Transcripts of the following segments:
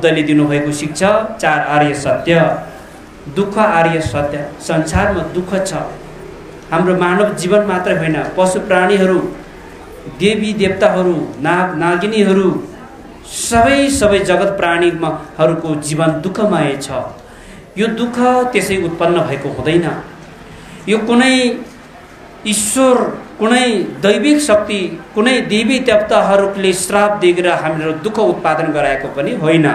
बुद्धले दिनुभएको शिक्षा 4 आर्य सत्य। दुःख आर्य सत्य। संसारमा दुःख छ। हाम्रो मानव जीवन मात्र होइन, पशु प्राणीहरू, देवी देवताहरू, नाग नागिनीहरू, सबै जगत प्राणीहरूको जीवन दुःखमय छ। यो दुःख त्यसै उत्पन्न भएको हुँदैन। यो कुनै ईश्वर, कुनै दैविक शक्ति, कुनै देवी देवताहरूले श्राप दिएर हामीहरू दुःख उत्पादन गराएको पनि होइन।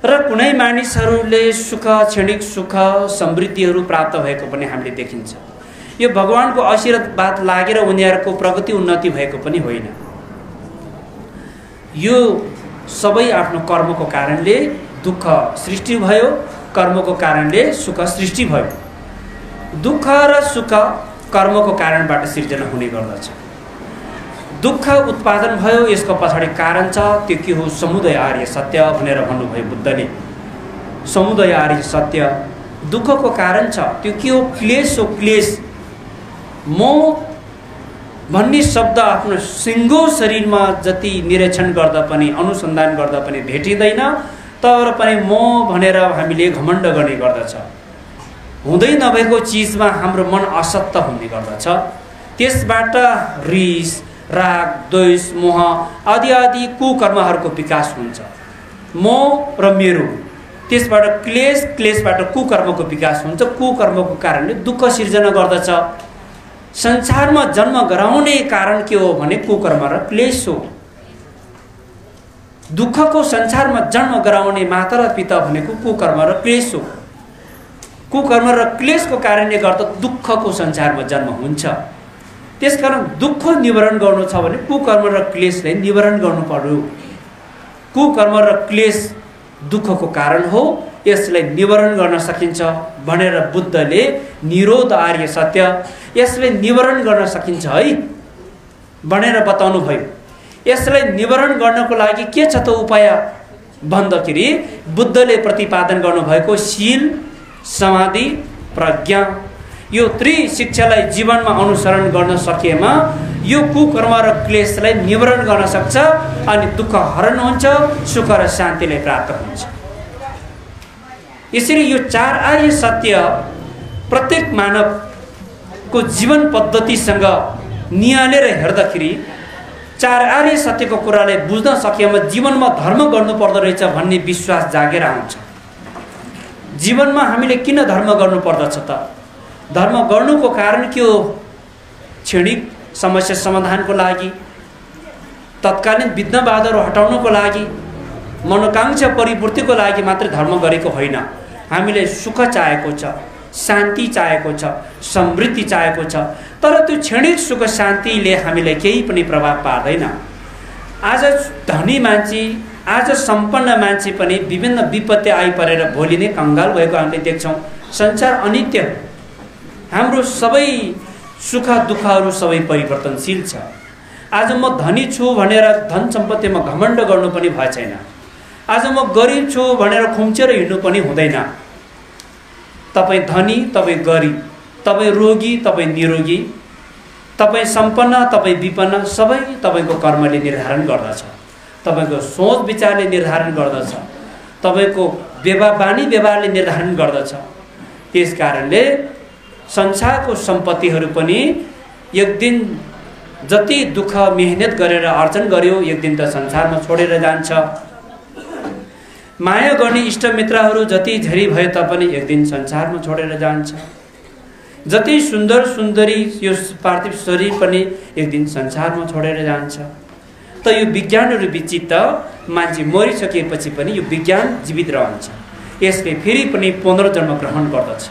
र कुनै मानिसहरूले सुख, क्षणिक सुख, समृद्धिहरू प्राप्त भएको पनि हामीले देखिन्छ। यो भगवानको आशीर्वाद लागेर उनीहरूको प्रगति उन्नति भएको पनि होइन। यो सबै आफ्नो कर्मको कारणले दुःख सृष्टि भयो, कर्मको कारणले सुख सृष्टि भयो। दुःख र सुख कर्मको कारणबाट सिर्जना हुने गर्दछ। दुःख उत्पादन भयो, यसको पछाडि कारण छ। त्यो के हो? समुदय आर्य सत्य भनेर भन्नुभयो बुद्धले। समुदय आर्य सत्य दुःखको कारण छ। त्यो के हो? क्लेश हो। क्लेश। म भन्ने शब्द आफ्नो सिङ्गो शरीरमा जति निरीक्षण गर्दा पनि, अनुसन्धान गर्दा पनि भेटिँदैन, तर पनि म भनेर हामीले घमण्ड गर्ने गर्दछ। हुँदै नभएको चिजमा हाम्रो मन असत्य हुने गर्दछ। त्यसबाट रिस, राग, द्वेष, मोह आदि आदि कुकर्महरूको विकास हुन्छ। म र मेरो, त्यसबाट क्लेश, क्लेशबाट कुकर्मको विकास हुन्छ। कुकर्मको कारणले दुःख सिर्जना गर्दछ। संसारमा जन्म गराउने कारण के हो भने कुकर्म र क्लेश हो। दुःखको संसारमा जन्म गराउने माता र पिता भनेको कुकर्म र क्लेश हो। कुकर्म र क्लेशको कारणले गर्दा दुःखको संसारमा जन्म हुन्छ। त्यसकारण दुःख निवारण गर्नु छ भने कुकर्म र क्लेशलाई निवारण गर्नु पर्यो। कुकर्म र क्लेश दुःखको कारण हो, यसलाई निवारण गर्न सकिन्छ भनेर बुद्धले निरोध आर्य सत्य, यसलाई निवारण गर्न सकिन्छ है भनेर बताउनु भयो। यसलाई निवारण गर्नको लागि के छ त उपाय भन्दाखेरि बुद्धले प्रतिपादन गर्नुभएको शील, समाधि, प्रज्ञा, यो त्रिशिक्षालाई जीवनमा अनुसरण गर्न सकेमा यो कुकर्म र क्लेशलाई निवारण गर्न सक्छ अनि दुःख हरण हुन्छ, सुख र शान्तिलाई प्राप्त हुन्छ। यसरी यो 4 आर्य सत्य प्रत्येक मानवको जीवन पद्धतिसँग निहालेर हेर्दाखेरि 4 आर्य सत्यको कुरालाई बुझ्न सकेमा जीवनमा धर्म गर्नु पर्दो रहेछ भन्ने विश्वास जागेर आउँछ। जीवनमा हामीले किन धर्म गर्नु पर्दछ त? धर्म गर्नुको कारण के हो? क्षणिक समस्या समाधानको लागि, तत्कालीन विघ्नबाधाहरू हटाउनको लागि, मनोकांक्षा परिपूर्तिको लागि मात्र धर्म गरेको होइन। हामीले सुख चाहेको छ, शान्ति चाहेको छ, समृद्धि चाहेको छ। तर त्यो क्षणिक सुख शान्तिले हामीलाई केही पनि प्रभाव पार्दैन। आज धनी मान्छे, आज सम्पन्न मान्छे पनि विभिन्न विपत्ति आइपरेर भोलि नै कङ्गाल भएको हामीले देख्छौँ। संसार अनित्य। हाम्रो सबै सुख दुःखहरू सबै परिवर्तनशील छ। आज म धनी छु भनेर धन सम्पत्तिमा घमण्ड गर्नु पनि भए छैन। आज म गरिब छु भनेर खुम्चेर हिँड्नु पनि हुँदैन। तपाईँ धनी, तपाईँ गरिब, तपाईँ रोगी, तपाईँ निरोगी, तपाईँ सम्पन्न, तपाईँ विपन्न, सबै तपाईँको कर्मले निर्धारण गर्दछ। तपाईँको सोच विचारले निर्धारण गर्दछ। तपाईँको बानी व्यवहारले निर्धारण गर्दछ। त्यस कारणले संसारको सम्पत्तिहरू पनि एक दिन जति दुःख मेहनत गरेर अर्जन गर्यो, एक दिन त संसारमा छोडेर जान्छ। माया गर्ने इष्टमित्रहरू जति धेरै भए तापनि एक दिन संसारमा छोडेर जान्छ। जति सुन्दर सुन्दरी यो पार्थिव शरीर पनि एक दिन संसारमा छोडेर जान्छ। त यो विज्ञानहरू विचित्र, मान्छे मरिसकेपछि पनि यो विज्ञान जीवित रहन्छ। यसले फेरि पनि पुनर्जन्म ग्रहण गर्दछ।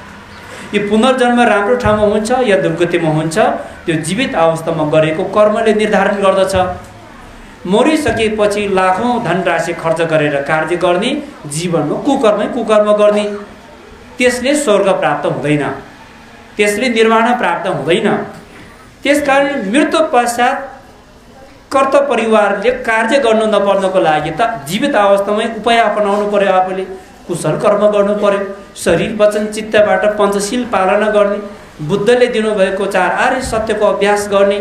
यो पुनर्जन्म राम्रो ठाउँमा हुन्छ या दुर्गतिमा हुन्छ, त्यो जीवित अवस्थामा गरेको कर्मले निर्धारण गर्दछ। मरिसकेपछि लाखौँ धनराशि खर्च गरेर कार्य गर्ने, जीवनमा कुकर्म गर्ने, त्यसले स्वर्ग प्राप्त हुँदैन, त्यसले निर्वाण प्राप्त हुँदैन। त्यसकारण मृत्यु पश्चात कर्त परिवारले कार्य गर्नु नपर्नको लागि त जीवित अवस्थामै उपाय अपनाउनु पर्यो। आफूले कुशल कर्म गर्नु पर्यो। शरीर वचन चित्तबाट पञ्चशील पालना गर्ने, बुद्धले दिनुभएको 4 आर्य सत्यको अभ्यास गर्ने।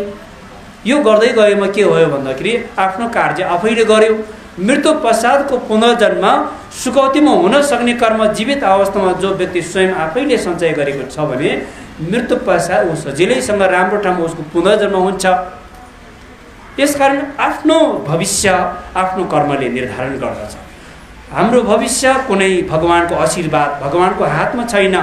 यो गर्दै गएमा के भयो भन्दाखेरि आफ्नो कार्य आफैले गर्यो। मृत्यु पश्चातको पुनर्जन्म सुकौतीमा हुन सक्ने कर्म जीवित अवस्थामा जो व्यक्ति स्वयं आफैले सञ्चय गरेको छ भने मृत्यु पश्चात ऊ सजिलैसँग राम्रो ठाउँमा उसको पुनर्जन्म हुन्छ। यसकारण आफ्नो भविष्य आफ्नो कर्मले निर्धारण गर्दछ। हाम्रो भविष्य कुनै भगवानको आशीर्वाद भगवानको हातमा छैन।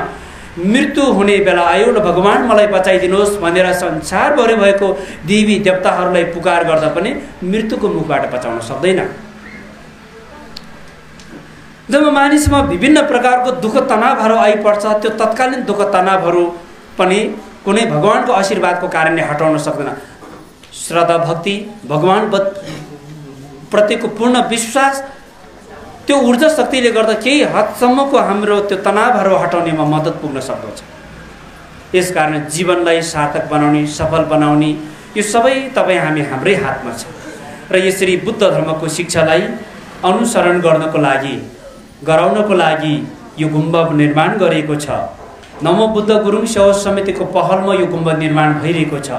मृत्यु हुने बेला आयो र भगवान मलाई बचाइदिनुहोस् भनेर संसारभरि भएको देवी देवताहरूलाई पुकार गर्दा पनि मृत्युको मुखबाट बचाउन सक्दैन। जब मानिसमा विभिन्न प्रकारको दुःख तनावहरू आइपर्छ त्यो तत्कालीन दुःख तनावहरू पनि कुनै भगवानको आशीर्वादको कारणले हटाउन सक्दैन। श्रद्धा भक्ति भगवान प्रतिको पूर्ण विश्वास त्यो ऊर्जा शक्तिले गर्दा केही हदसम्मको हाम्रो त्यो तनावहरू हटाउनेमा मद्दत पुग्न सक्दछ। यसकारण जीवनलाई सार्थक बनाउने सफल बनाउने यो सबै तपाईँ हामी हाम्रै हातमा छ। र यसरी बुद्ध धर्मको शिक्षालाई अनुसरण गराउनको लागि यो गुम्बा निर्माण गरिएको छ। नमो बुद्ध गुरुङ सेवा समितिको पहलमा यो गुम्बा निर्माण भइरहेको छ।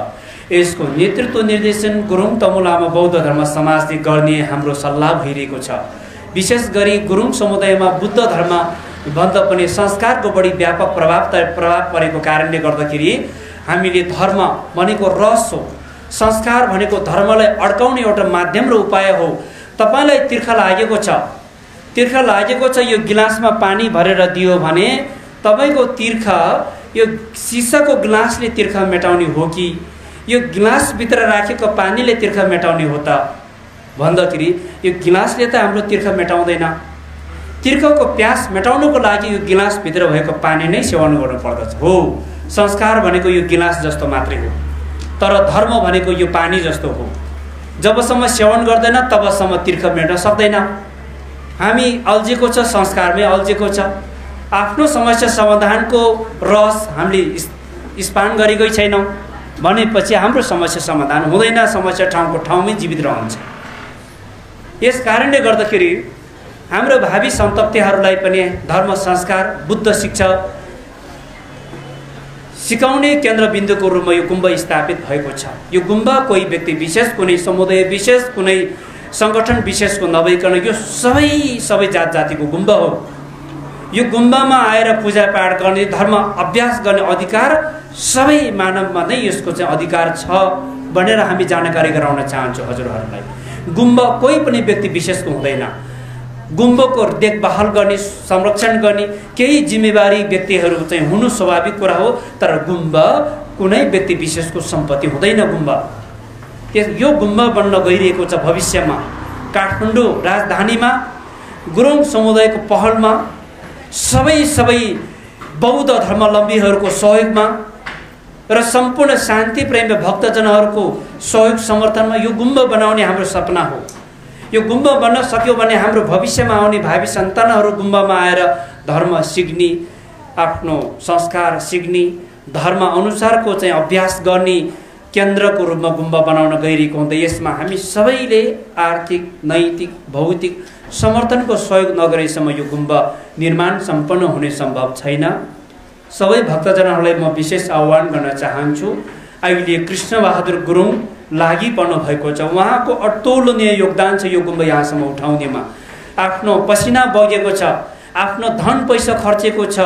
यसको नेतृत्व निर्देशन गुरुङ तमु लामा बौद्ध धर्म समाजले गर्ने हाम्रो सल्लाह भइरहेको छ। विशेष गरी गुरुङ समुदायमा बुद्ध धर्म भन्दा पनि संस्कारको बढी व्यापक प्रभाव परेको कारणले गर्दाखेरि हामीले धर्म भनेको रस हो, संस्कार भनेको धर्मलाई अड्काउने एउटा माध्यम र उपाय हो। तपाईलाई तिर्खा लागेको छ यो गिलासमा पानी भरेर दियो भने तपाईको तिर्खा यो सिसाको गिलासले तिर्खा मेटाउने हो कि यो गिलासभित्र राखेको पानीले तिर्खा मेटाउने हो त भन्दाखेरि यो गिलासले त हाम्रो तिर्खा मेटाउँदैन। तिर्खाको प्यास मेटाउनको लागि यो गिलासभित्र भएको पानी नै सेवन गर्नु पर्दछ। हो, संस्कार भनेको यो गिलास जस्तो मात्रै हो, तर धर्म भनेको यो पानी जस्तो हो। जबसम्म सेवन गर्दैन तबसम्म तिर्खा मेट्न सक्दैन। हामी अल्झेको छ, संस्कारमै अल्झेको छ। आफ्नो समस्या समाधानको रस हामीले स्पान गरेकै छैनौँ भनेपछि हाम्रो समस्या समाधान हुँदैन। समस्या ठाउँको ठाउँमै जीवित रहन्छ। यस कारणले गर्दाखेरि हाम्रो भावी सन्ततिहरूलाई पनि धर्म संस्कार बुद्ध शिक्षा सिकाउने केन्द्रबिन्दुको रूपमा यो गुम्बा स्थापित भएको छ। यो गुम्बा कोही व्यक्ति विशेष, कुनै समुदाय विशेष, कुनै सङ्गठन विशेषको नभइकन यो सबै जात जातिको गुम्बा हो। यो गुम्बामा आएर पूजापाठ गर्ने धर्म अभ्यास गर्ने अधिकार सबै मानवमा नै यसको चाहिँ अधिकार छ भनेर हामी जानकारी गराउन चाहन्छौँ हजुरहरूलाई। गुम्बा कोही पनि व्यक्ति विशेषको हुँदैन। गुम्बाको देखभाल गर्ने संरक्षण गर्ने केही जिम्मेवारी व्यक्तिहरू चाहिँ हुनु स्वाभाविक कुरा हो, तर गुम्बा कुनै व्यक्ति विशेषको सम्पत्ति हुँदैन। यो गुम्बा बन्न गइरहेको छ भविष्यमा काठमाडौँ राजधानीमा गुरुङ समुदायको पहलमा सबै बौद्ध धर्मावलम्बीहरूको सहयोगमा र सम्पूर्ण शान्ति प्रेमी भक्तजनहरूको सहयोग समर्थनमा यो गुम्बा बनाउने हाम्रो सपना हो। यो गुम्बा बन्न सक्यो भने हाम्रो भविष्यमा आउने भावी सन्तानहरू गुम्बामा आएर धर्म सिक्ने, आफ्नो संस्कार सिक्ने, धर्म अनुसारको चाहिँ अभ्यास गर्ने केन्द्रको रूपमा गुम्बा बनाउन गइरहेको हुँदा यसमा हामी सबैले आर्थिक नैतिक भौतिक समर्थनको सहयोग नगरेसम्म यो गुम्बा निर्माण सम्पन्न हुने सम्भव छैन। सबै भक्तजनहरूलाई म विशेष आह्वान गर्न चाहन्छु। अहिले कृष्णबहादुर गुरुङ लागि पर्नु भएको छ। उहाँको अतुलनीय योगदान छ यो गुम्बा यहाँसम्म उठाउनेमा। आफ्नो पसिना बगेको छ, आफ्नो धन पैसा खर्चेको छ।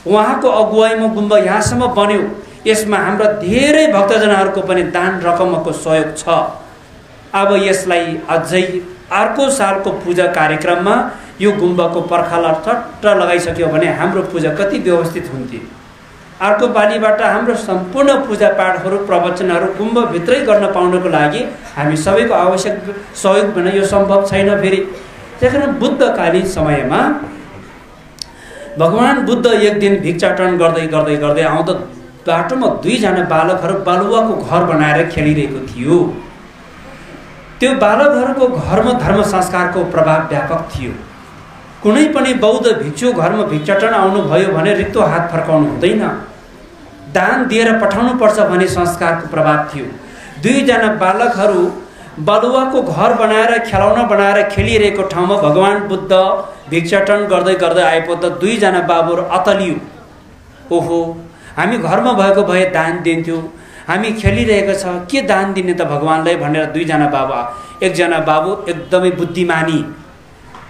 उहाँको अगुवाईमा गुम्बा यहाँसम्म बन्यो। यसमा हाम्रा धेरै भक्तजनहरूको पनि दान रकमको सहयोग छ। अब यसलाई अझै अर्को सालको पूजा कार्यक्रममा यो गुम्बाको पर्खाला ठट्ट लगाइसक्यो भने हाम्रो पूजा कति व्यवस्थित हुन्थ्यो। अर्को पालिबाट हाम्रो सम्पूर्ण पूजापाठहरू प्रवचनहरू गुम्बाभित्रै गर्न पाउनको लागि हामी सबैको आवश्यक सहयोग बिना यो सम्भव छैन। फेरि त्यसकारण बुद्धकालीन समयमा भगवान बुद्ध एक दिन भिक्षाटन गर्दै आउँदा बाटोमा दुईजना बालकहरू बालुवाको घर बनाएर खेलिरहेको थियो। त्यो बालकहरूको घरमा धर्म संस्कारको प्रभाव व्यापक थियो। कुनै पनि बौद्ध भिक्षु घरमा भिक्षाटन आउनुभयो भने रित्तो हात फर्काउनु हुँदैन, दान दिएर पठाउनु पर्छ भन्ने संस्कारको प्रभाव थियो। दुईजना बालकहरू बालुवाको घर बनाएर खेलौना बनाएर खेलिरहेको ठाउँमा भगवान बुद्ध भिक्षाटन गर्दै आएपछि दुईजना बाबुहरू अतलियो। ओहो, हामी घरमा भएको भए दान दिन्थ्यौँ, हामी खेलिरहेको छ के दान दिने त भगवानलाई भनेर दुईजना बाबा, एकजना बाबु एकदमै बुद्धिमानी,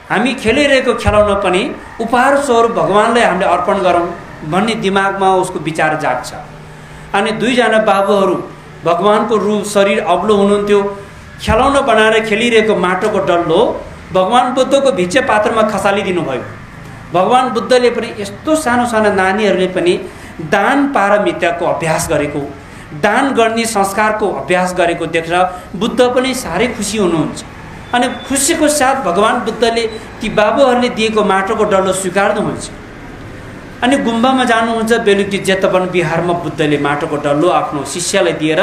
हामी खेलिरहेको खेलाउन पनि उपहार स्वरूप भगवानलाई हामीले अर्पण गरौँ भन्ने दिमागमा उसको विचार जाग्छ। अनि दुईजना बाबुहरू भगवानको रूप शरीर अग्लो हुनुहुन्थ्यो, खेलाउन बनाएर खेलिरहेको माटोको डल्लो भगवान बुद्धको भिक्षा पात्रमा खसालिदिनु भयो। भगवान बुद्धले पनि यस्तो सानो सानो नानीहरूले पनि दान पारमित्यको अभ्यास गरेको, दान गर्ने संस्कारको अभ्यास गरेको देखेर बुद्ध पनि साह्रै खुसी हुनुहुन्छ। अनि खुसीको साथ भगवान बुद्धले ती बाबुहरूले दिएको माटोको डल्लो स्वीकार्नुहुन्छ। अनि गुम्बामा जानुहुन्छ, बेलुकी जेतवन बिहारमा बुद्धले माटोको डल्लो आफ्नो शिष्यलाई दिएर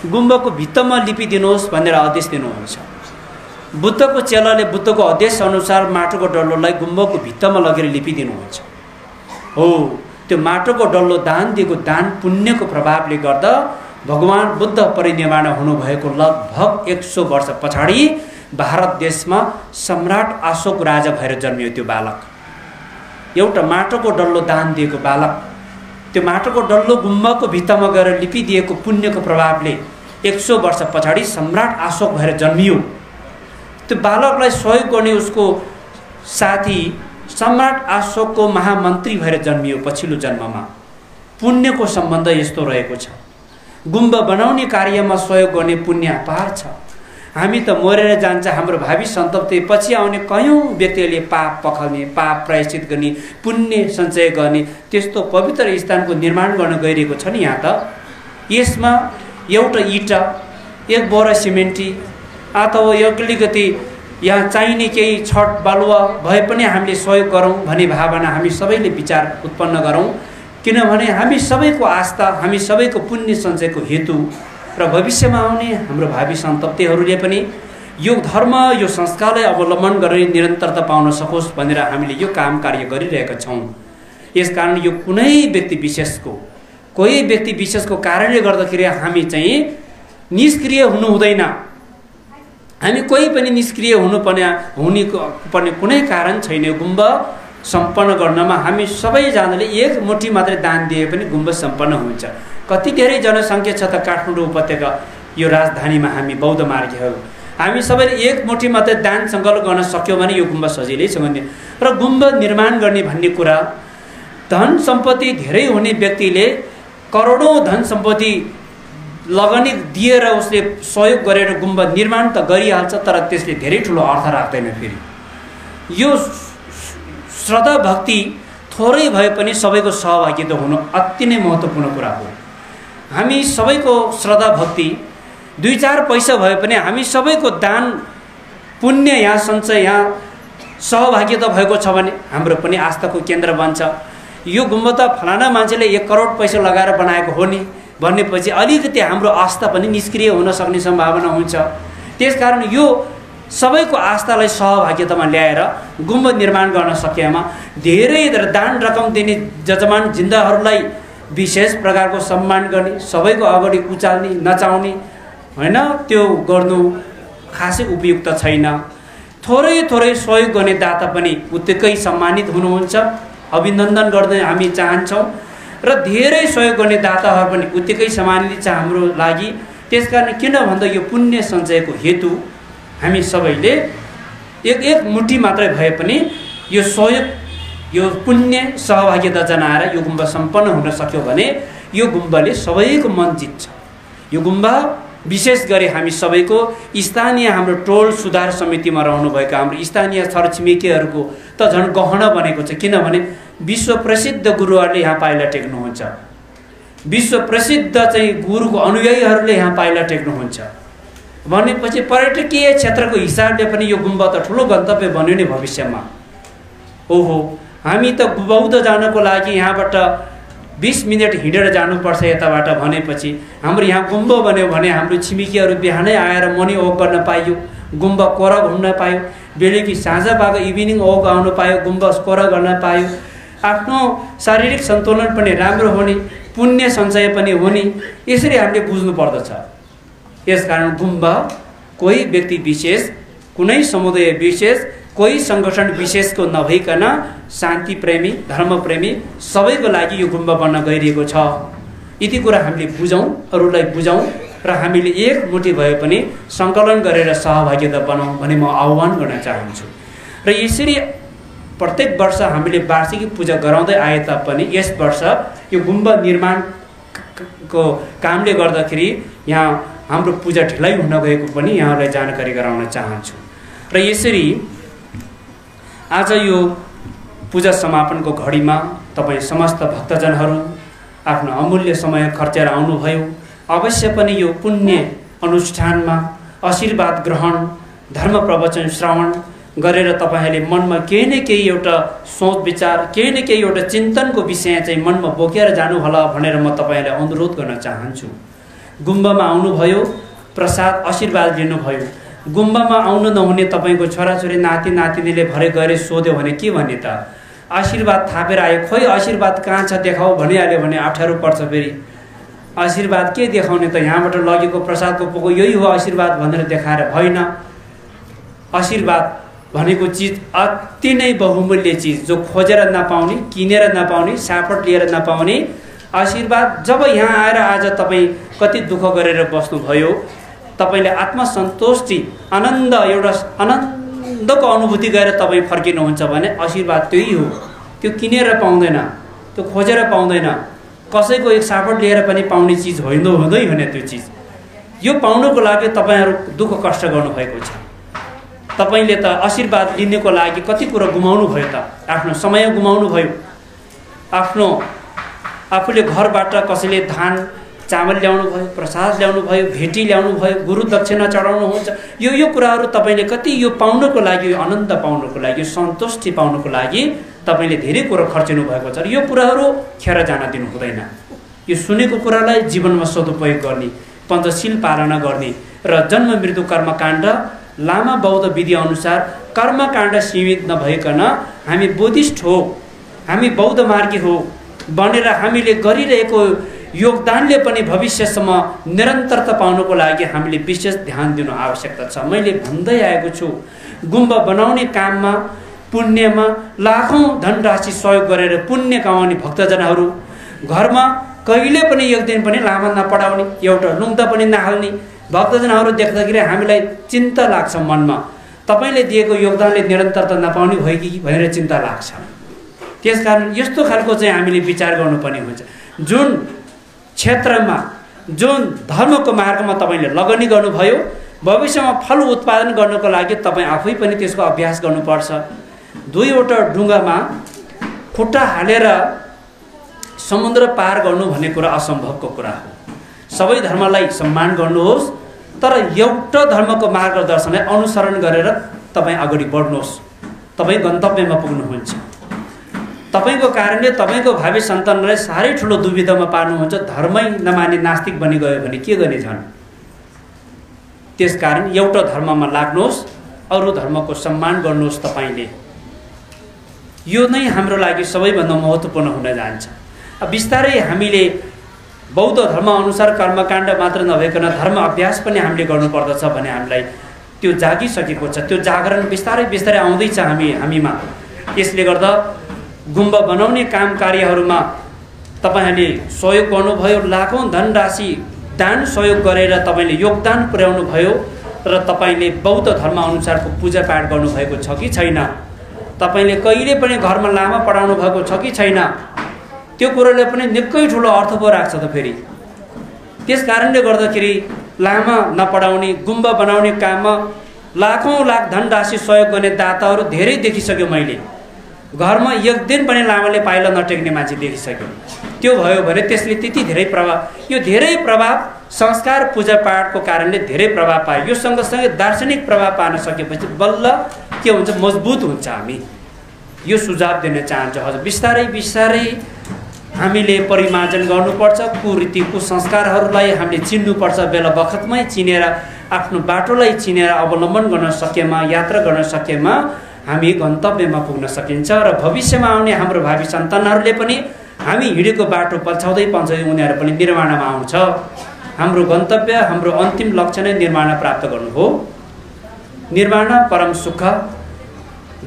गुम्बाको भित्तामा लिपिदिनुहोस् भनेर आदेश दिनुहुन्छ। बुद्धको चेलाले बुद्धको आदेश अनुसार माटोको डल्लोलाई गुम्बाको भित्तामा लगेर लिपिदिनुहुन्छ। हो, त्यो माटोको डल्लो दान दिएको दान पुण्यको प्रभावले गर्दा भगवान बुद्ध परिनिर्वाण हुनुभएको लगभग 100 वर्ष पछाडि भारत देशमा सम्राट अशोक राजा भएर जन्मियो त्यो बालक। एउटा माटोको डल्लो दान दिएको बालक, त्यो माटोको डल्लो गुम्बाको भित्तामा गएर लिपिदिएको पुण्यको प्रभावले 100 वर्ष पछाडि सम्राट अशोक भएर जन्मियो। त्यो बालकलाई सहयोग गर्ने उसको साथी सम्राट अशोकको महामन्त्री भएर जन्मियो पछिल्लो जन्ममा। पुण्यको सम्बन्ध यस्तो रहेको छ। गुम्बा बनाउने कार्यमा सहयोग गर्ने पुण्य अपार छ। हामी त मरेर जान्छ, हाम्रो भावी सन्तति पछि आउने कयौँ व्यक्तिहरूले पाप पखाल्ने, पाप प्रायश्चित गर्ने, पुण्य सञ्चय गर्ने त्यस्तो पवित्र स्थानको निर्माण गर्न गइरहेको छ नि। यहाँ त यसमा एउटा इँटा, एक बोरा सिमेन्टी अथवा अलिकति यहाँ चाहिने केही छट बालुवा भए पनि हामीले सहयोग गरौँ भन्ने भावना हामी सबैले विचार उत्पन्न गरौँ। किनभने हामी सबैको आस्था, हामी सबैको पुण्य सञ्चयको हेतु र भविष्यमा आउने हाम्रो भावी सन्ततिहरूले पनि यो धर्म, यो संस्कारलाई अवलम्बन गरेर निरन्तरता पाउन सकोस् भनेर हामीले यो काम कार्य गरिरहेका छौँ। यसकारण यो कुनै व्यक्ति विशेषको कारणले गर्दाखेरि हामी चाहिँ निष्क्रिय हुनु हुँदैन। हामी कोही पनि निष्क्रिय हुनुपर्ने कुनै कारण छैन। गुम्बा सम्पन्न गर्नमा हामी सबैजनाले एक मुठी मात्रै दान दिए पनि गुम्बा सम्पन्न हुन्छ। कति धेरै जनसङ्ख्या छ त काठमाडौँ उपत्यका यो राजधानीमा, हामी बौद्ध मार्गीहरू हामी सबैले एक मुठी मात्रै दान सङ्कल्प गर्न सक्यौँ भने यो गुम्बा सजिलैसँग र गुम्बा निर्माण गर्ने भन्ने कुरा, धन सम्पत्ति धेरै हुने व्यक्तिले करोडौँ धन सम्पत्ति लगानी दिएर उसले सहयोग गरेर गुम्बा निर्माण त गरिहाल्छ, तर त्यसले धेरै ठुलो अर्थ राख्दैन। फेरि यो श्रद्धा भक्ति थोरै भए पनि सबैको सहभागिता हुनु अति नै महत्त्वपूर्ण कुरा हो। हामी सबैको श्रद्धा भक्ति 2-4 पैसा भए पनि हामी सबैको दान पुण्य यहाँ सञ्चय, यहाँ सहभागिता भएको छ भने हाम्रो पनि आस्थाको केन्द्र बन्छ। यो गुम्बा त फलाना मान्छेले 1 करोड पैसा लगाएर बनाएको हो नि भन्नेपछि अलिकति हाम्रो आस्था पनि निष्क्रिय हुन सक्ने सम्भावना हुन्छ। त्यसकारण यो सबैको आस्थालाई सहभागितामा ल्याएर गुम्बा निर्माण गर्न सकेमा धेरै दान रकम दिने जजमान जिन्दाहरूलाई विशेष प्रकारको सम्मान गर्ने, सबैको अगाडि उचाल्ने नचाउने होइन, त्यो गर्नु खासै उपयुक्त छैन। थोरै सहयोग गर्ने दाता पनि उत्तिकै सम्मानित हुनुहुन्छ, अभिनन्दन गर्ने हामी चाहन्छौँ र धेरै सहयोग गर्ने दाताहरू पनि उत्तिकै सम्मानित छ हाम्रो लागि। त्यसकारण किन भन्दा यो पुण्य सञ्चयको हेतु हामी सबैले एक मुठी मात्रै भए पनि यो सहयोग, यो पुण्य सहभागिता जनाएर यो गुम्बा सम्पन्न हुन सक्यो भने यो गुम्बाले सबैको मन जित्छ। यो गुम्बा विशेष गरी हामी सबैको स्थानीय हाम्रो टोल सुधार समितिमा रहनुभएका हाम्रो स्थानीय छरछिमेकीहरूको त झन् गहना बनेको छ। किनभने विश्व प्रसिद्ध गुरुहरूले यहाँ पाइला टेक्नुहुन्छ, विश्व प्रसिद्ध चाहिँ गुरुको अनुयायीहरूले यहाँ पाइला टेक्नुहुन्छ भनेपछि पर्यटकीय क्षेत्रको हिसाबले पनि यो गुम्बा त ठुलो गन्तव्य बन्यो नि भविष्यमा। ओहो, हामी त बौद्ध जानको लागि यहाँबाट 20 मिनट हिँडेर जानुपर्छ यताबाट भनेपछि हाम्रो यहाँ गुम्बा बन्यो भने हाम्रो छिमेकीहरू बिहानै आएर मर्निङ वक गर्न पाइयो, गुम्बा कोरा घुम्न पायो, बेलुकी साँझ भएको इभिनिङ वक आउनु पायो, गुम्बा कोरा गर्न पायो, आफ्नो शारीरिक सन्तुलन पनि राम्रो हुने, पुण्य सञ्चय पनि हुने, यसरी हामीले बुझ्नु पर्दछ। यसकारण गुम्बा कोही व्यक्ति विशेष, कुनै समुदाय विशेष, कोही सङ्गठन विशेषको नभइकन शान्ति प्रेमी, धर्म प्रेमी सबैको लागि यो गुम्बा बन्न गइरहेको छ। यति कुरा हामीले बुझौँ, अरूलाई बुझौँ र हामीले एकमुठी भए पनि सङ्कलन गरेर सहभागिता बनाऊँ भन्ने म आह्वान गर्न चाहन्छु। र यसरी प्रत्येक वर्ष हामीले वार्षिकी पूजा गराउँदै आए तापनि यस वर्ष यो गुम्बा निर्माणको कामले गर्दाखेरि यहाँ हाम्रो पूजा ढिलाइ हुन गएको पनि यहाँलाई जानकारी गराउन चाहन्छु। र यसरी आज यो पूजा समापनको घडीमा तपाईँ समस्त भक्तजनहरू आफ्नो अमूल्य समय खर्चेर आउनुभयो। अवश्य पनि यो पुण्य अनुष्ठानमा आशीर्वाद ग्रहण, धर्म प्रवचन श्रवण गरेर तपाईहरूले मनमा केही न केही एउटा सोच विचार, केही न केही एउटा चिन्तनको विषय चाहिँ मनमा बोकेर जानुहोला भनेर म तपाईँलाई अनुरोध गर्न चाहन्छु। गुम्बामा आउनुभयो, प्रसाद आशीर्वाद लिनुभयो। गुम्बामा आउनु नहुने तपाईँको छोराछोरी नाति नातिनीले भरे गएर सोध्यो भने के भन्ने त? आशीर्वाद थापेर आयो, खोइ आशीर्वाद कहाँ छ देखाऊ भनिहाल्यो भने अप्ठ्यारो पर्छ। फेरि आशीर्वाद के देखाउने त? यहाँबाट लगेको प्रसादको पोको यही हो आशीर्वाद भनेर देखाएर भएन। आशीर्वाद भनेको चिज अति नै बहुमूल्य चिज, जो खोजेर नपाउने, किनेर नपाउने, सापट लिएर नपाउने आशीर्वाद। जब यहाँ आएर आज तपाईँ कति दुःख गरेर बस्नुभयो, तपाईँले आत्मसन्तुष्टि, आनन्द, एउटा आनन्दको अनुभूति गरेर तपाईँ फर्किनुहुन्छ भने आशीर्वाद त्यही हो। त्यो किनेर पाउँदैन, त्यो खोजेर पाउँदैन, कसैको एक सापट लिएर पनि पाउने चिज हुँदैन त्यो चिज। यो पाउनको लागि तपाईँहरू दुःख कष्ट गर्नुभएको छ। तपाईले त आशीर्वाद लिनको लागि कति कुरा गुमाउनु भयो त? आफ्नो समय गुमाउनु भयो, आफ्नो आफूले घरबाट कसैले धान चामल ल्याउनु भयो, प्रसाद ल्याउनु भयो, भेटी ल्याउनु भयो, गुरु दक्षिणा चढाउनु हुन्छ। यो कुराहरू तपाईले कति यो पाउनको लागि, यो आनन्द पाउनको लागि, यो सन्तुष्टि पाउनको लागि तपाईले धेरै कुरा खर्चिनु भएको छ। र यो कुराहरू खेर जान दिनु हुँदैन। यो सुनेको कुरालाई जीवनमा सदुपयोग गर्ने, पञ्चशील पालना गर्ने र जन्म मृत्यु कर्मकाण्ड लामा बौद्ध विधि अनुसार कर्मकाण्ड सीमित नभइकन हामी बुद्धिस्ट हो, हामी बौद्ध मार्गी हो भनेर हामीले गरिरहेको योगदानले पनि भविष्यसम्म निरन्तरता पाउनको लागि हामीले विशेष ध्यान दिनु आवश्यकता छ। मैले भन्दै आएको छु, गुम्बा बनाउने काममा, पुण्यमा लाखौँ धनराशि सहयोग गरेर पुण्य कमाउने भक्तजनहरू घरमा कहिले पनि एक दिन पनि लामा नपढाउने, एउटा लुङ्दा पनि नहाल्ने भक्तजनहरू देख्दाखेरि हामीलाई चिन्ता लाग्छ मनमा। तपाईँले दिएको योगदानले निरन्तरता नपाउने भयो कि भनेर चिन्ता लाग्छ। त्यसकारण यस्तो खालको चाहिँ हामीले विचार गर्नुपर्ने हुन्छ। जुन क्षेत्रमा, जुन धर्मको मार्गमा तपाईँले लगनी गर्नुभयो, भविष्यमा फल उत्पादन गर्नको लागि तपाईँ आफै पनि त्यसको अभ्यास गर्नुपर्छ। दुईवटा डुङ्गामा खुट्टा हालेर समुद्र पार गर्नु भन्ने कुरा असम्भवको कुरा हो। सबै धर्मलाई सम्मान गर्नुहोस्, तर एउटा धर्मको मार्गदर्शनलाई अनुसरण गरेर तपाईँ अगाडि बढ्नुहोस्। तपाईँ गन्तव्यमा पुग्नुहुन्छ। तपाईँको कारणले तपाईँको भावी सन्तानलाई साह्रै ठुलो दुविधामा पार्नुहुन्छ। धर्मै नमाने नास्तिक बनि गयो भने के गर्ने झन्? त्यसकारण एउटा धर्ममा लाग्नुहोस्, अरू धर्मको सम्मान गर्नुहोस्। तपाईँले यो नै हाम्रो लागि सबैभन्दा महत्त्वपूर्ण हुन जान्छ। बिस्तारै हामीले बौद्ध धर्म अनुसार कर्मकाण्ड मात्र नभइकन धर्म अभ्यास पनि हामीले गर्नुपर्दछ भने हामीलाई त्यो जागिसकेको छ। त्यो जागरण बिस्तारै बिस्तारै आउँदैछ हामीमा। यसले गर्दा गुम्बा बनाउने काम कार्यहरूमा तपाईँहरूले सहयोग गर्नुभयो, लाखौँ धनराशि दान सहयोग गरेर तपाईँले योगदान पुर्याउनु भयो र तपाईँले बौद्ध धर्म अनुसारको पूजापाठ गर्नुभएको छ कि छैन? तपाईँले कहिले पनि घरमा लामा पढाउनु भएको छ कि छैन? त्यो कुरोले पनि निकै ठुलो अर्थ पो राख्छ त फेरि। त्यस कारणले गर्दाखेरि लामा नपढाउने, गुम्बा बनाउने काममा लाखौँ लाख धनराशि सहयोग गर्ने दाताहरू धेरै देखिसक्यो मैले। घरमा एक दिन पनि लामाले पाइला नटेक्ने मान्छे देखिसक्यो। त्यो भयो भने त्यसले त्यति धेरै प्रभाव, यो धेरै प्रभाव संस्कार पूजापाठको कारणले धेरै प्रभाव पायो। यो सँगसँगै दार्शनिक प्रभाव पार्न सकेपछि बल्ल के हुन्छ, मजबुत हुन्छ। हामी यो सुझाव दिन चाहन्छु। हजुर, बिस्तारै बिस्तारै हामीले परिमार्जन गर्नुपर्छ। कुरीति कुसंस्कारहरूलाई हामीले चिन्नुपर्छ। बेला बखतमै चिनेर आफ्नो बाटोलाई चिनेर अवलम्बन गर्न सकेमा, यात्रा गर्न सकेमा हामी गन्तव्यमा पुग्न सकिन्छ। र भविष्यमा आउने हाम्रो भावी सन्तानहरूले पनि हामी हिँडेको बाटो पछ्याउँदै उनीहरू पनि निर्माणमा आउँछ। हाम्रो गन्तव्य, हाम्रो अन्तिम लक्ष्य नै निर्माण प्राप्त गर्नु हो। निर्माण परम सुख,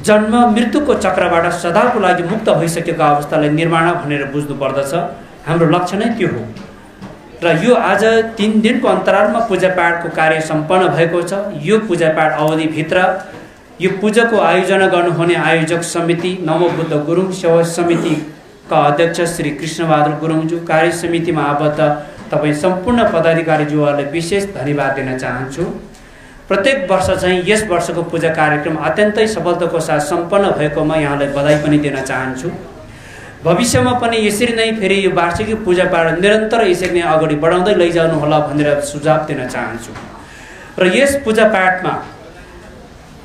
जन्म मृत्युको चक्रबाट सदाको लागि मुक्त भइसकेको अवस्थालाई निर्माण भनेर बुझ्नु पर्दछ। हाम्रो लक्ष्य नै त्यो हो। र यो आज 3 दिनको अन्तरालमा पूजापाठको कार्य सम्पन्न भएको छ। यो पूजापाठ अवधिभित्र यो पूजाको आयोजना गर्नुहुने आयोजक समिति नवबुद्ध गुरुङ सेवा समितिका अध्यक्ष श्री कृष्णबहादुर गुरुङज्यू, कार्य समितिमा आबद्ध तपाईँ सम्पूर्ण पदाधिकारीज्यूहरूलाई विशेष धन्यवाद दिन चाहन्छु। प्रत्येक वर्ष चाहिँ यस वर्षको पूजा कार्यक्रम अत्यन्तै सफलताको साथ सम्पन्न भएकोमा यहाँलाई बधाई पनि दिन चाहन्छु। भविष्यमा पनि यसरी नै फेरि यो वार्षिक पूजापाठ निरन्तर यसरी नै अगाडि बढाउँदै लैजानुहोला भनेर सुझाव दिन चाहन्छु। र यस पूजापाठमा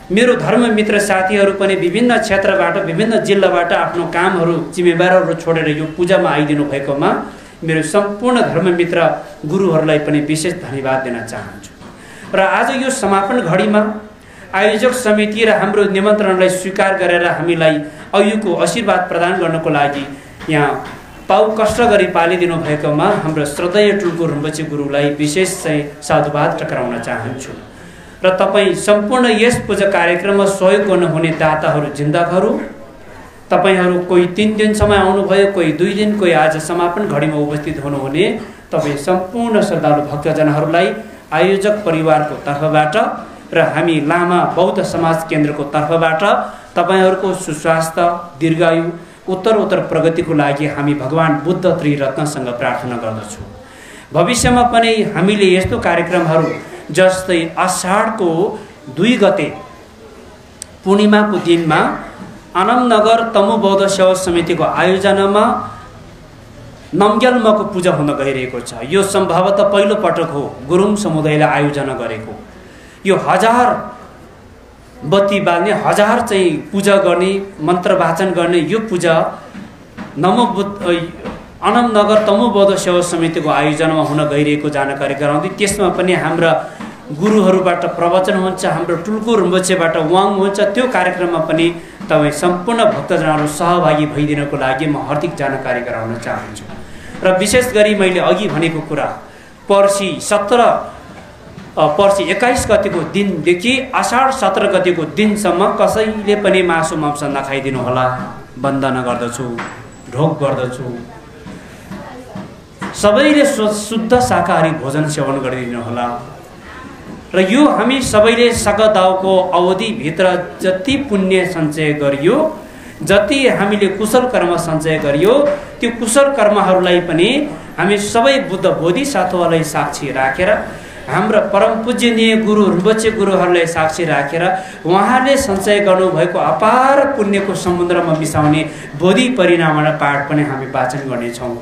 मेरो धर्ममित्र साथीहरू पनि विभिन्न क्षेत्रबाट विभिन्न जिल्लाबाट आफ्नो कामहरू जिम्मेवारहरू छोडेर यो पूजामा आइदिनु भएकोमा मेरो सम्पूर्ण धर्ममित्र गुरुहरूलाई पनि विशेष धन्यवाद दिन चाहन्छु। र आज यो समापन घडीमा आयोजक समिति र हाम्रो निमन्त्रणलाई स्वीकार गरेर हामीलाई अयुको आशीर्वाद प्रदान गर्नको लागि यहाँ पाउ कष्ट गरी पालिदिनु भएकोमा हाम्रो श्रद्धेय टुल्कु रुम्बुचे गुरुलाई विशेष चाहिँ साधुवाद टक्राउन चाहन्छु। र तपाईँ सम्पूर्ण यस पूजा कार्यक्रममा सहयोग गर्नुहुने दाताहरू जिन्दाहरू, तपाईहरू कोही 3 दिनसम्म आउनुभयो, कोही 2 दिन, कोही आज समापन घडीमा उपस्थित हुनुहुने तपाईँ सम्पूर्ण श्रद्धालु भक्तजनहरूलाई आयोजक परिवारको तर्फबाट र हामी लामा बौद्ध समाज केन्द्रको तर्फबाट तपाईहरूको सुस्वास्थ्य, दीर्घायु, उत्तर प्रगतिको लागि हामी भगवान बुद्ध त्रिरत्नसँग प्रार्थना गर्दछौँ। भविष्यमा पनि हामीले यस्तो कार्यक्रमहरू जस्तै आषाढको 2 गते पूर्णिमाको दिनमा आनन्दनगर तमु बौद्ध सेवा समितिको आयोजनामा नमग्यालमाको पूजा हुन गइरहेको छ। यो सम्भवतः पहिलो पटक हो गुरुङ समुदायले आयोजना गरेको। यो 1000 बत्ती बाल्ने, 1000 चाहिँ पूजा गर्ने, मन्त्र वाचन गर्ने यो पूजा आनन्दनगर तमु बौद्ध सेवा समितिको आयोजनामा हुन गइरहेको जानकारी गराउँदै त्यसमा पनि हाम्रा गुरुहरूबाट प्रवचन हुन्छ, हाम्रो टुल्कु रुम्बुचेबाट वाङ हुन्छ। त्यो कार्यक्रममा पनि तपाईँ सम्पूर्ण भक्तजनहरू सहभागी भइदिनको लागि म हार्दिक जानकारी गराउन चाहन्छु। र विशेष गरी मैले अघि भनेको कुरा पर्सि 21 गतिको दिनदेखि आषाढ 17 गतिको दिनसम्म कसैले पनि मासु मांस नखाइदिनु होला। वन्दना गर्दछु, ढोक गर्दछु। सबैले शुद्ध शाकाहारी भोजन सेवन गरिदिनु होला। र यो हामी सबैले सकदाउको अवधिभित्र जति पुण्य सञ्चय गरियो, जति हामीले कुशल कर्म सञ्चय गरियो, त्यो कुशल कर्महरूलाई पनि हामी सबै बुद्ध बोधिसत्वलाई साक्षी राखेर, हाम्रा परम पूजनीय गुरु रुम्बुचे गुरुहरूलाई साक्षी राखेर उहाँले सञ्चय गर्नुभएको अपार पुण्यको समुद्रमा मिसाउने बोधि परिणाम पाठ पनि हामी वाचन गर्नेछौँ।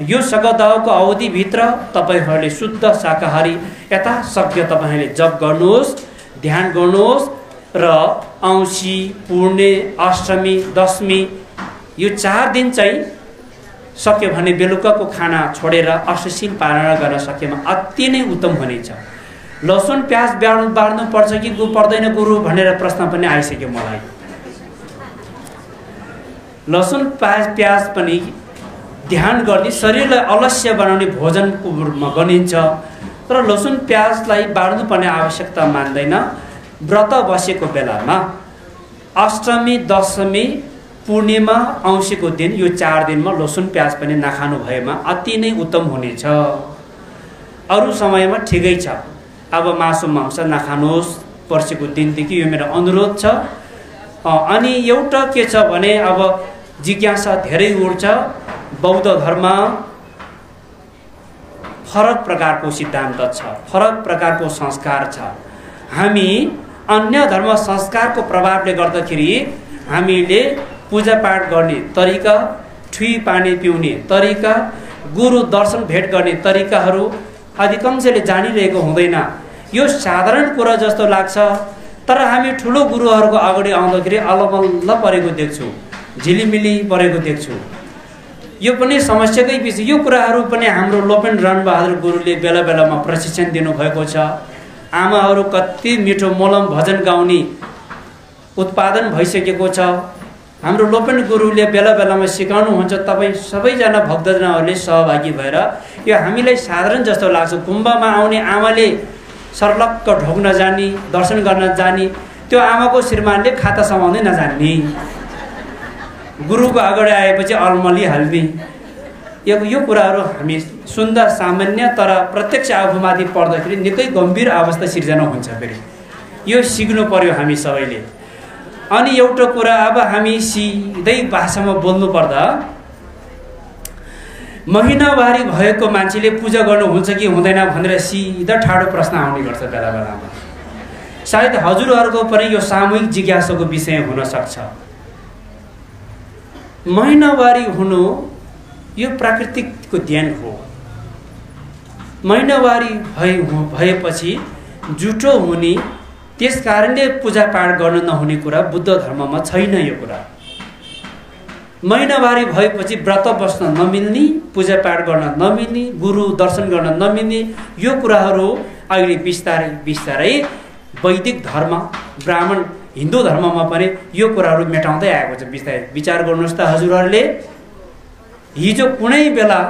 यो सकदाउको अवधिभित्र तपाईहरूले शुद्ध शाकाहारी यथाशक्य तपाईहरूले जप गर्नुहोस्, ध्यान गर्नुहोस् र औँसी, पूर्णे, अष्टमी, दशमी यो 4 दिन चाहिँ सक्यो भने बेलुकाको खाना छोडेर अष्टशील पालना गर्न सकेमा अति नै उत्तम हुनेछ। लसुन प्याज बार्नु पर्छ कि पर्दैन गुरु भनेर प्रश्न पनि आइसक्यो मलाई। लसुन प्याज पनि ध्यान गर्ने, शरीरलाई अलस्य बनाउने भोजनको रूपमा गनिन्छ। तर लसुन प्याजलाई बार्नुपर्ने आवश्यकता मान्दैन। व्रत बसेको बेलामा अष्टमी, दशमी, पूर्णिमा, औँसीको दिन यो 4 दिनमा लसुन प्याज पनि नखानु भएमा अति नै उत्तम हुनेछ। अरू समयमा ठिकै छ, अब मासु मांस नखानुहोस् पर्सिको दिनदेखि, यो मेरो अनुरोध छ। अनि एउटा के छ भने अब जिज्ञासा धेरै उठ्छ। बौद्ध धर्म फरक प्रकारको सिद्धान्त छ, फरक प्रकारको संस्कार छ। हामी अन्य धर्म संस्कारको प्रभावले गर्दाखेरि हामीले पूजापाठ गर्ने तरिका, ठुई पानी पिउने तरिका, गुरु दर्शन भेट गर्ने तरिकाहरू अधिकांशले जानिरहेको हुँदैन। यो साधारण कुरा जस्तो लाग्छ, तर हामी ठुलो गुरुहरूको अगाडि आउँदाखेरि अलमल्ल परेको देख्छु, झिलिमिली परेको देख्छु। यो पनि समस्याकै विषय। यो कुराहरू पनि हाम्रो लोपेन रणबहादुर गुरुले बेला बेलामा प्रशिक्षण दिनुभएको छ। आमाहरू कति मिठो मोलम भजन गाउने उत्पादन भइसकेको छ। हाम्रो लोपेन गुरुले बेला बेलामा सिकाउनुहुन्छ। तपाईँ सबैजना भक्तजनहरूले सहभागी भएर यो हामीलाई साधारण जस्तो लाग्छ। गुम्बामा आउने आमाले सर्लक्क ढोक्न जानी, दर्शन गर्न जानी, त्यो आमाको श्रीमानले खाता समाउँदै नजान्ने, गुरुको अगाडि आएपछि अलमली हाल्ने। यो कुराहरू हामी सुन्दा सामान्य, तर प्रत्यक्ष आफूमाथि पर्दाखेरि निकै गम्भीर अवस्था सिर्जना हुन्छ। फेरि यो सिक्नु पर्यो हामी सबैले। अनि एउटा कुरा अब हामी सिधै भाषामा बोल्नु पर्दा, महिनावारी भएको मान्छेले पूजा गर्नुहुन्छ कि हुँदैन भनेर सिधा ठाडो प्रश्न आउने गर्छ बेला बेलामा। सायद हजुरहरूको पनि यो सामूहिक जिज्ञासाको विषय हुन सक्छ। महिनावारी हुनु यो प्राकृतिकको देन हो। महिनावारी भएपछि जुठो हुने, त्यस कारणले पूजापाठ गर्न नहुने कुरा बुद्ध धर्ममा छैन। यो कुरा महिनावारी भएपछि व्रत बस्न नमिल्ने, पूजापाठ गर्न नमिल्ने, गुरु दर्शन गर्न नमिल्ने, यो कुराहरू अहिले बिस्तारै बिस्तारै वैदिक धर्म, ब्राह्मण, हिन्दू धर्ममा पनि यो कुराहरू मेटाउँदै आएको छ बिस्तारै। विचार गर्नुहोस् त हजुरहरूले, हिजो कुनै बेला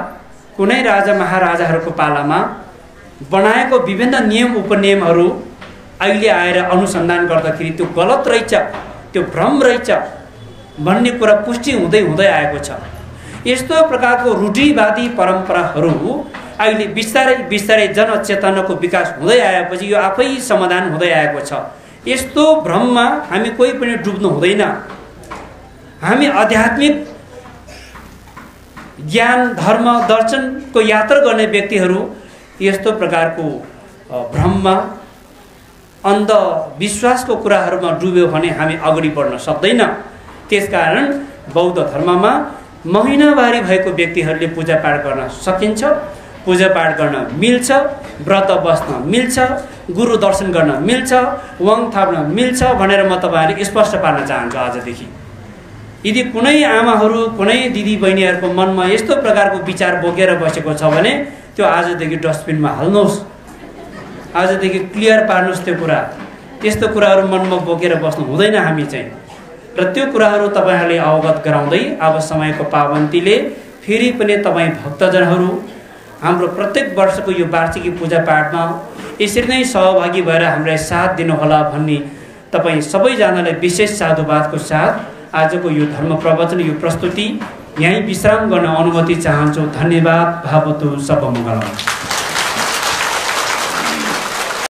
कुनै राजा महाराजाहरूको पालामा बनाएको विभिन्न नियम उपनियमहरू अहिले आएर अनुसन्धान गर्दाखेरि त्यो गलत रहेछ, त्यो भ्रम रहेछ भन्ने कुरा पुष्टि हुँदै हुँदै आएको छ। यस्तो प्रकारको रूढिवादी परम्पराहरू अहिले बिस्तारै बिस्तारै जनचेतनाको विकास हुँदै आएपछि यो आफै समाधान हुँदै आएको छ। यस्तो भ्रममा हामी कोही पनि डुब्नु हुँदैन। हामी आध्यात्मिक ज्ञान, धर्म, दर्शनको यात्रा गर्ने व्यक्तिहरू यस्तो प्रकारको भ्रममा, अन्धविश्वासको कुराहरूमा डुब्यो भने हामी अगाडि बढ्न सक्दैन। त्यसकारण बौद्ध धर्ममा महिनावारी भएको व्यक्तिहरूले पूजापाठ गर्न सकिन्छ, पूजापाठ गर्न मिल्छ, व्रत बस्न मिल्छ, गुरु दर्शन गर्न मिल्छ, वाङ थाप्न मिल्छ भनेर म तपाईँहरूले स्पष्ट पार्न चाहन्छु आजदेखि। यदि कुनै आमाहरू, कुनै दिदी बहिनीहरूको मनमा यस्तो प्रकारको विचार बोकेर बसेको छ भने त्यो आजदेखि डस्टबिनमा हाल्नुहोस्, आजदेखि क्लियर पार्नुहोस् त्यो कुरा। त्यस्तो कुराहरू मनमा बोकेर बस्नु हुँदैन हामी चाहिँ। र त्यो कुराहरू तपाईँहरूले अवगत गराउँदै अब समयको पाबन्दीले फेरि पनि तपाईँ भक्तजनहरू हाम्रो प्रत्येक वर्षको यो वार्षिकी पूजापाठमा यसरी नै सहभागी भएर हामीलाई साथ दिनुहोला भन्ने तपाईँ सबैजनालाई विशेष साधुवादको साथ आजको यो धर्म प्रवचन, यो प्रस्तुति यहीँ विश्राम गर्न अनुमति चाहन्छु। धन्यवाद। भवतु सर्वमङ्गलम्।